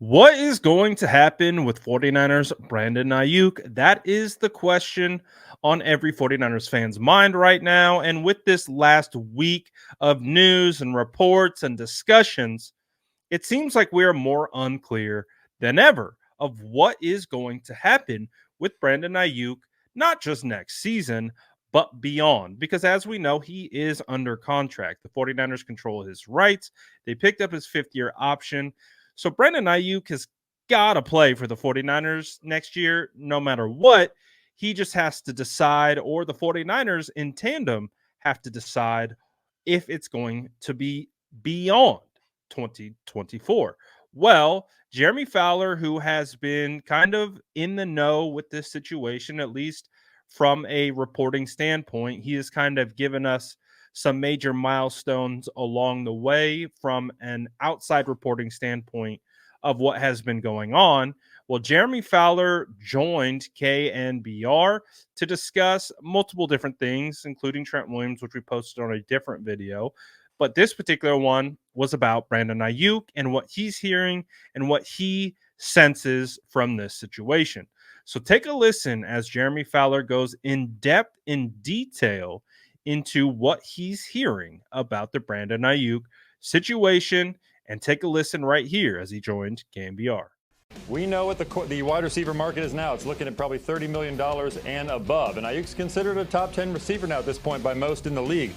What is going to happen with 49ers Brandon Aiyuk? That is the question on every 49ers fan's mind right now. And with this last week of news and reports and discussions, it seems like we are more unclear than ever of what is going to happen with Brandon Aiyuk, not just next season, but beyond. Because as we know, he is under contract. The 49ers control his rights. They picked up his fifth-year option. So Brandon Aiyuk has got to play for the 49ers next year, no matter what. He just has to decide, or the 49ers in tandem have to decide if it's going to be beyond 2024. Well, Jeremy Fowler, who has been kind of in the know with this situation, at least from a reporting standpoint, he has kind of given us some major milestones along the way from an outside reporting standpoint of what has been going on. Well, Jeremy Fowler joined KNBR to discuss multiple different things, including Trent Williams, which we posted on a different video. But this particular one was about Brandon Aiyuk and what he's hearing and what he senses from this situation. So take a listen as Jeremy Fowler goes in depth, in detail into what he's hearing about the Brandon Aiyuk situation. And take a listen right here as he joined KNBR. We know what the wide receiver market is now. It's looking at probably $30 million and above. And Aiyuk's considered a top 10 receiver now at this point by most in the league.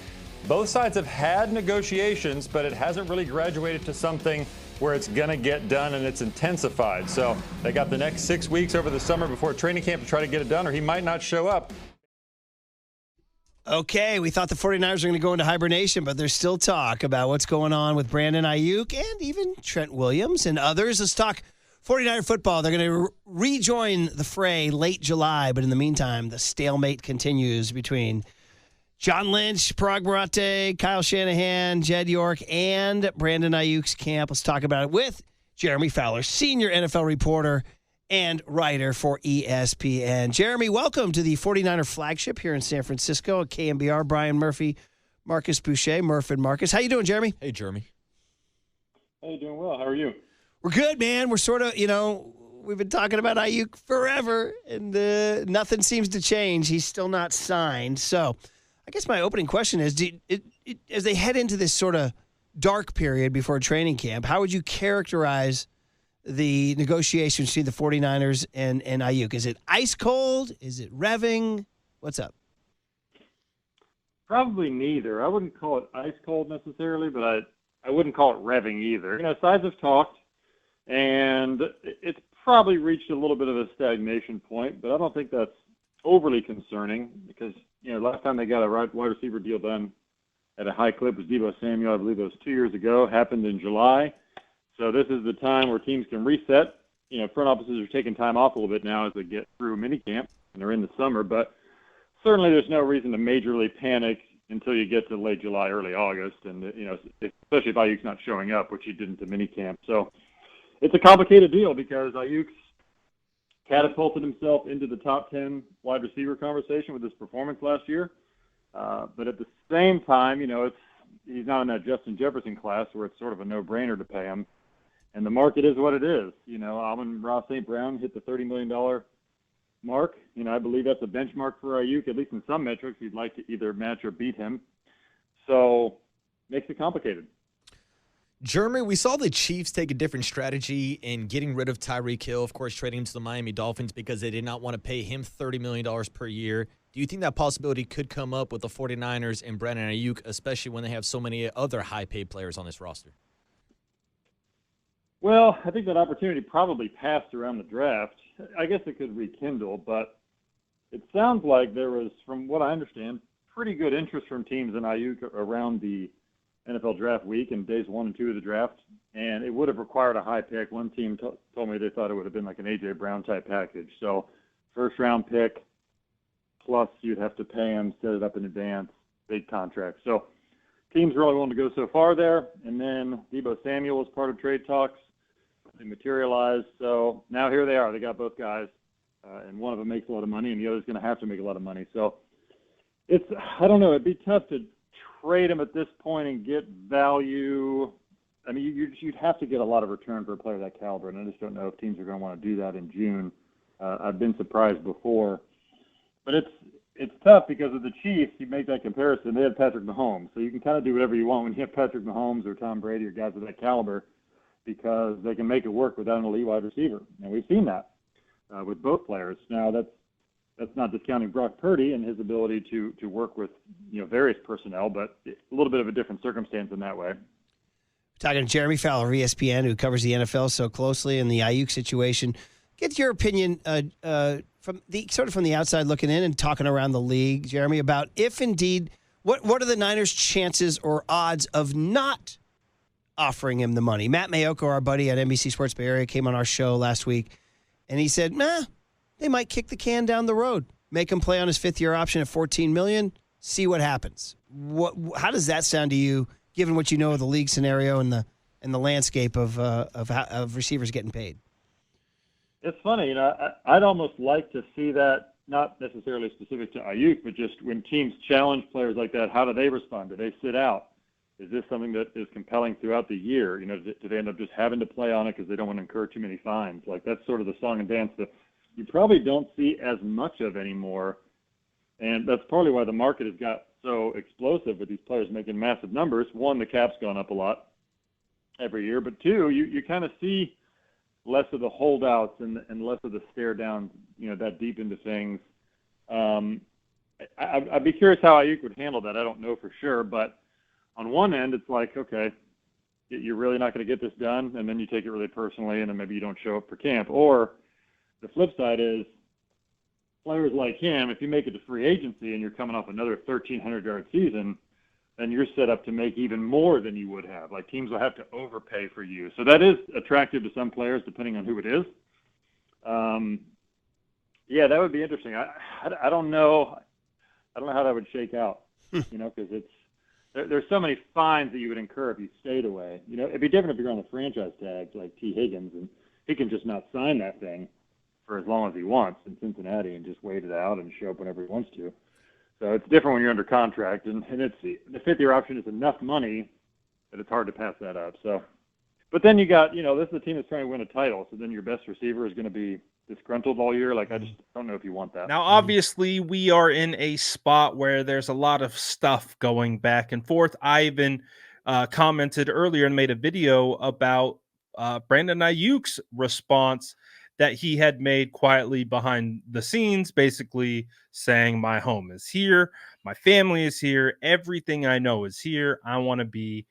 Both sides have had negotiations, but it hasn't really graduated to something where it's going to get done and it's intensified. So they got the next 6 weeks over the summer before training camp to try to get it done, or he might not show up. Okay, we thought the 49ers were going to go into hibernation, but there's still talk about what's going on with Brandon Aiyuk and even Trent Williams and others. Let's talk 49er football. They're going to rejoin the fray late July, but in the meantime, the stalemate continues between John Lynch, Parag Marate, Kyle Shanahan, Jed York, and Brandon Aiyuk's camp. Let's talk about it with Jeremy Fowler, senior NFL reporter and writer for ESPN. Jeremy, welcome to the 49er flagship here in San Francisco at KNBR. Brian Murphy, Marcus Boucher, Murph and Marcus. How you doing, Jeremy? Hey, Jeremy. Hey, doing well. How are you? We're good, man. We're sort of, we've been talking about Aiyuk forever, and nothing seems to change. He's still not signed. So I guess my opening question is, as they head into this sort of dark period before training camp, how would you characterize the negotiations between the 49ers and Aiyuk? Is it ice cold? Is it revving? What's up? Probably neither. I wouldn't call it ice cold necessarily, but I wouldn't call it revving either. Sides have talked, and it's probably reached a little bit of a stagnation point, but I don't think that's overly concerning because, last time they got a wide receiver deal done at a high clip was Deebo Samuel. I believe it was 2 years ago. Happened in July. So this is the time where teams can reset. Front offices are taking time off a little bit now as they get through minicamp and they're in the summer. But certainly there's no reason to majorly panic until you get to late July, early August. And, especially if Aiyuk's not showing up, which he didn't to minicamp. So it's a complicated deal because Aiyuk's catapulted himself into the top 10 wide receiver conversation with his performance last year. But at the same time, he's not in that Justin Jefferson class where it's sort of a no-brainer to pay him. And the market is what it is. Amon-Ra St. Brown hit the $30 million mark. I believe that's a benchmark for Aiyuk, at least in some metrics. You'd like to either match or beat him. So makes it complicated. Jeremy, we saw the Chiefs take a different strategy in getting rid of Tyreek Hill, of course, trading him to the Miami Dolphins because they did not want to pay him $30 million per year. Do you think that possibility could come up with the 49ers and Brandon Aiyuk, especially when they have so many other high-paid players on this roster? Well, I think that opportunity probably passed around the draft. I guess it could rekindle, but it sounds like there was, from what I understand, pretty good interest from teams in Aiyuk around the NFL draft week and days 1 and 2 of the draft, and it would have required a high pick. One team told me they thought it would have been like an A.J. Brown type package. So first-round pick, plus you'd have to pay him, set it up in advance, big contract. So teams really wanted to go so far there, and then Deebo Samuel was part of trade talks. They materialized. So now here they are. They got both guys, and one of them makes a lot of money, and the other's going to have to make a lot of money. So I don't know. It'd be tough to trade him at this point and get value I mean, you'd have to get a lot of return for a player of that caliber, and I just don't know if teams are going to want to do that in June. I've been surprised before, but it's tough because of the Chiefs. You make that comparison; they had Patrick Mahomes, so you can kind of do whatever you want when you have Patrick Mahomes or Tom Brady or guys of that caliber, because they can make it work without an elite wide receiver, and we've seen that with both players. Now that's not discounting Brock Purdy and his ability to work with various personnel, but a little bit of a different circumstance in that way. Talking to Jeremy Fowler, ESPN, who covers the NFL so closely, and the Aiyuk situation. Get your opinion from the outside looking in and talking around the league, Jeremy, about if indeed, what are the Niners' chances or odds of not offering him the money? Matt Mayoko, our buddy at NBC Sports Bay Area, came on our show last week, and he said, they might kick the can down the road, make him play on his fifth-year option at $14 million, see what happens. How does that sound to you, given what you know of the league scenario and the landscape of receivers getting paid? It's funny, I'd almost like to see that, not necessarily specific to Aiyuk, but just when teams challenge players like that, how do they respond? Do they sit out? Is this something that is compelling throughout the year? Do they end up just having to play on it because they don't want to incur too many fines? Like, that's sort of the song and dance that you probably don't see as much of anymore. And that's partly why the market has got so explosive with these players making massive numbers. One, the cap's gone up a lot every year, but two, you kind of see less of the holdouts and less of the stare down, that deep into things. I'd be curious how Aiyuk would handle that. I don't know for sure, but on one end, it's like, okay, you're really not going to get this done, and then you take it really personally, and then maybe you don't show up for camp. Or the flip side is players like him, if you make it to free agency and you're coming off another 1,300-yard season, then you're set up to make even more than you would have. Like, teams will have to overpay for you. So that is attractive to some players, depending on who it is. Yeah, that would be interesting. I don't know. I don't know how that would shake out, because there's so many fines that you would incur if you stayed away. It'd be different if you're on the franchise tag like T. Higgins, and he can just not sign that thing for as long as he wants in Cincinnati and just wait it out and show up whenever he wants to. So it's different when you're under contract, and it's the fifth-year option is enough money that it's hard to pass that up. So, but then you got, this is a team that's trying to win a title, so then your best receiver is going to be disgruntled all year. Like, I just don't know if you want that. Now, obviously, we are in a spot where there's a lot of stuff going back and forth. I even commented earlier and made a video about Brandon Aiyuk's response that he had made quietly behind the scenes, basically saying, my home is here, my family is here, everything I know is here. I want to be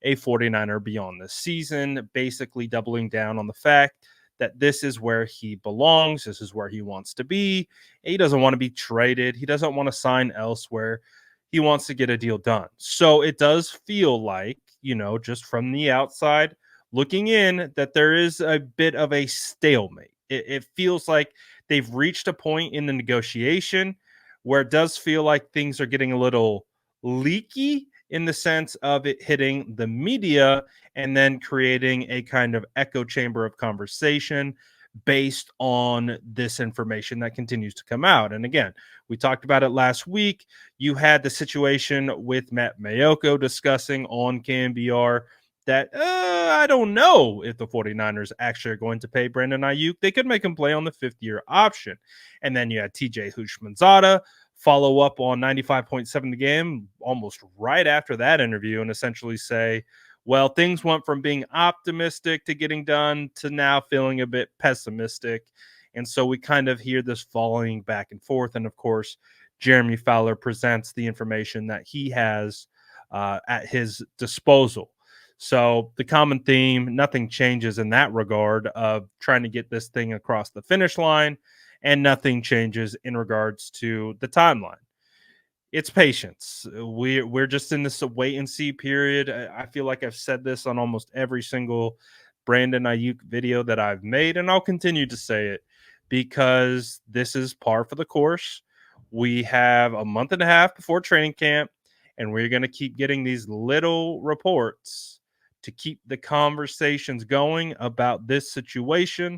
a 49er beyond this season, basically doubling down on the fact that this is where he belongs, this is where he wants to be. He doesn't want to be traded. He doesn't want to sign elsewhere. He wants to get a deal done. So it does feel like, just from the outside looking in, that there is a bit of a stalemate. It feels like they've reached a point in the negotiation where it does feel like things are getting a little leaky in the sense of it hitting the media and then creating a kind of echo chamber of conversation based on this information that continues to come out. And again, we talked about it last week. You had the situation with Matt Mayoko discussing on KNBR that I don't know if the 49ers actually are going to pay Brandon Aiyuk. They could make him play on the fifth-year option. And then you had TJ Houshmandzadeh follow up on 95.7 The Game almost right after that interview and essentially say, well, things went from being optimistic to getting done to now feeling a bit pessimistic. And so we kind of hear this falling back and forth. And of course, Jeremy Fowler presents the information that he has at his disposal. So the common theme, nothing changes in that regard of trying to get this thing across the finish line, and nothing changes in regards to the timeline. It's patience. We're just in this wait and see period. I feel like I've said this on almost every single Brandon Aiyuk video that I've made, and I'll continue to say it because this is par for the course. We have a month and a half before training camp, and we're going to keep getting these little reports to keep the conversations going about this situation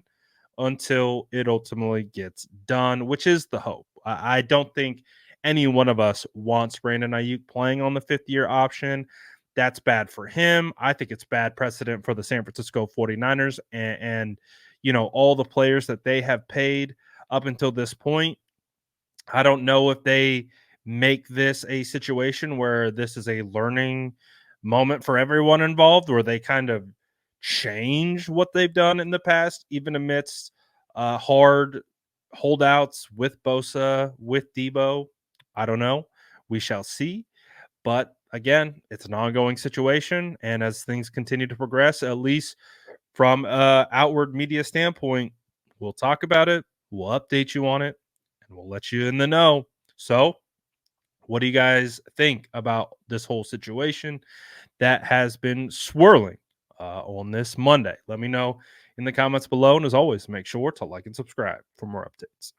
until it ultimately gets done, which is the hope. I don't think any one of us wants Brandon Aiyuk playing on the fifth-year option. That's bad for him. I think it's bad precedent for the San Francisco 49ers and all the players that they have paid up until this point. I don't know if they make this a situation where this is a learning moment for everyone involved, where they kind of change what they've done in the past, even amidst hard holdouts with Bosa, with Debo. I don't know. We shall see. But again, it's an ongoing situation. And as things continue to progress, at least from outward media standpoint, we'll talk about it. We'll update you on it and we'll let you in the know. So, what do you guys think about this whole situation that has been swirling on this Monday? Let me know in the comments below. And as always, make sure to like and subscribe for more updates.